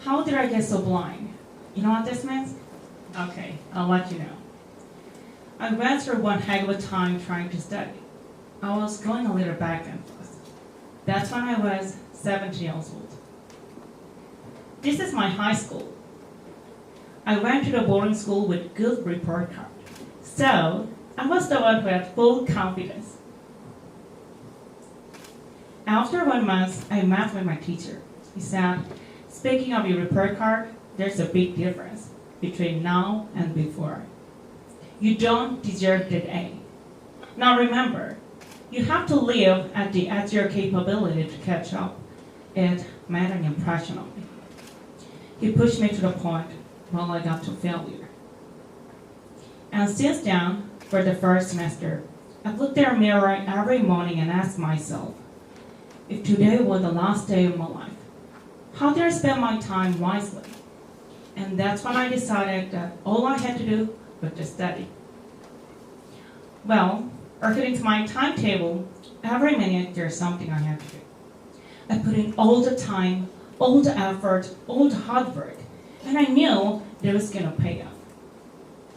How did I get so blind? You know what this means? Okay, I'll let you know. I went through one heck of a time trying to study. I was going a little back and forth. That's when I was 17 years old. This is my high school. I went to the boarding school with good report card. So, I was the one who had full confidence. After 1 month, I met with my teacher. He said, speaking of your report card, there's a big difference between now and before. You don't deserve that A. Now remember, you have to live at your capability to catch up. It made an impression on me. He pushed me to the point while I got to failure. And since then, for the first semester, I've looked at a mirror every morning and asked myself, if today were the last day of my life, how did I spend my time wisely? And that's when I decided that all I had to do was to study. Well, according to my timetable, every minute there's something I have to do. I put in all the time, all the effort, all the hard work, and I knew that it was going to pay off.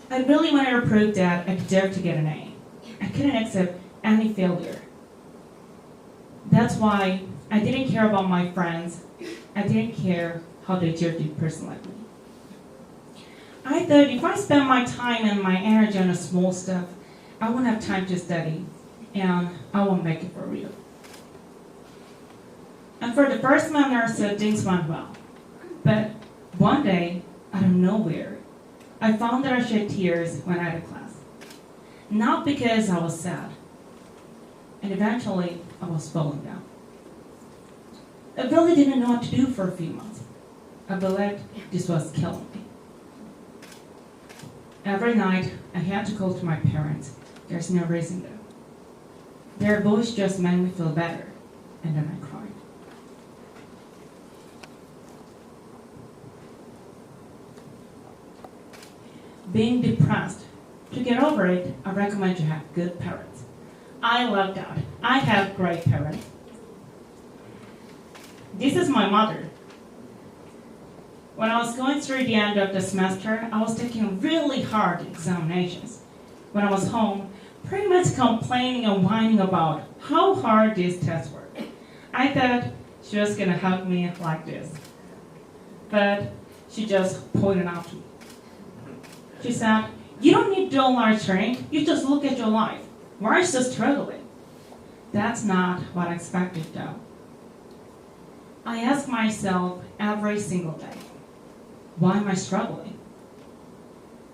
I really wanted to prove that I deserved to get an A. I couldn't accept any failure. That's why I didn't care about my friends. I didn't care how they judged a person like me. I thought if I spend my time and my energy on the small stuff, I won't have time to study, and I won't make it for real. And for the first month or so, things went well. But one day, out of nowhere, I found that I shed tears when I had a class. Not because I was sad. And eventually, I was falling down. I really didn't know what to do for a few months. I believed this was killing me. Every night, I had to call to my parents. There's no reason though. Their voice just made me feel better, and then I cried. Being depressed. To get over it, I recommend you have good parents. I love that. I have great parents. This is my mother. When I was going through the end of the semester, I was taking really hard examinations. When I was home, pretty much complaining and whining about how hard these tests were. I thought she was going to help me like this. But she just pointed out to me. She said, you don't need to learn strength, you just look at your life. Why are you so struggling? That's not what I expected though. I ask myself every single day, why am I struggling?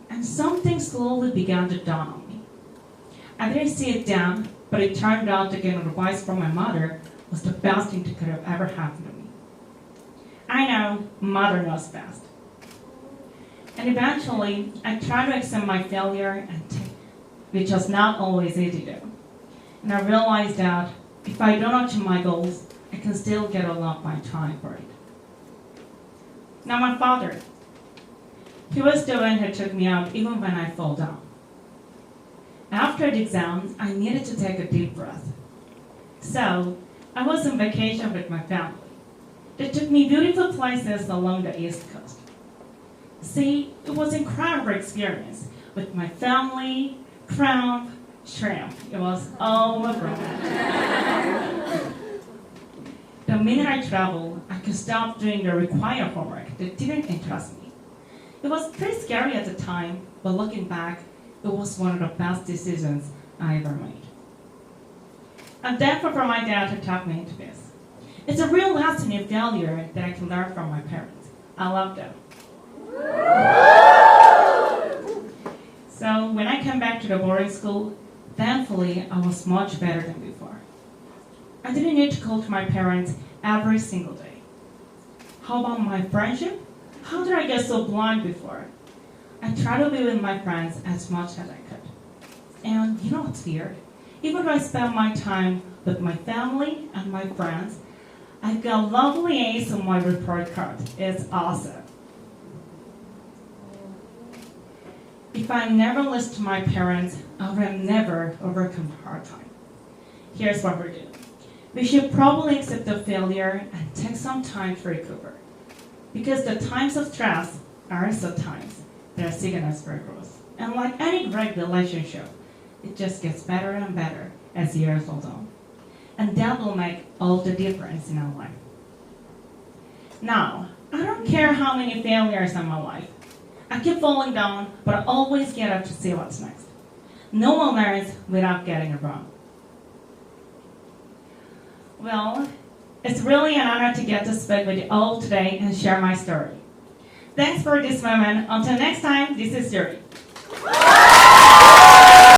And something slowly began to dawn on me. I didn't see it then, but it turned out that getting advice from my mother was the best thing that could have ever happened to me. I know, mother knows best. And eventually, I tried to accept my failure, which was not always easy to do. And I realized that if I don't achieve my goals, I can still get a lot by trying for it. Now my father, he was the one who took me out even when I fell down. After the exam, I needed to take a deep breath. So, I was on vacation with my family. They took me beautiful places along the East Coast. See, it was an incredible experience with my family, crowd, shrimp. It was all over. The minute I traveled, I could stop doing the required homework that didn't interest me. It was pretty scary at the time, but looking back, it was one of the best decisions I ever made. I'm thankful for my dad who taught me into this. It's a real lesson in failure that I can learn from my parents. I love them. So when I came back to the boarding school, thankfully I was much better than before. I didn't need to call to my parents every single day. How about my friendship? How did I get so blind before? I tried to be with my friends as much as I could. And you know what's weird? Even though I spend my time with my family and my friends, I've got lovely A's on my report card. It's awesome. If I never listened to my parents, I would have never overcome a hard time. Here's what we're doing. We should probably accept the failure and take some time to recover. Because the times of stress are also times that are signals for growth. And like any great relationship, it just gets better and better as years goes on. And that will make all the difference in our life. Now, I don't care how many failures in my life. I keep falling down, but I always get up to see what's next. No one learns without getting it wrong. Well, it's really an honor to get to speak with you all today and share my story. Thanks for this moment. Until next time, this is Yuri.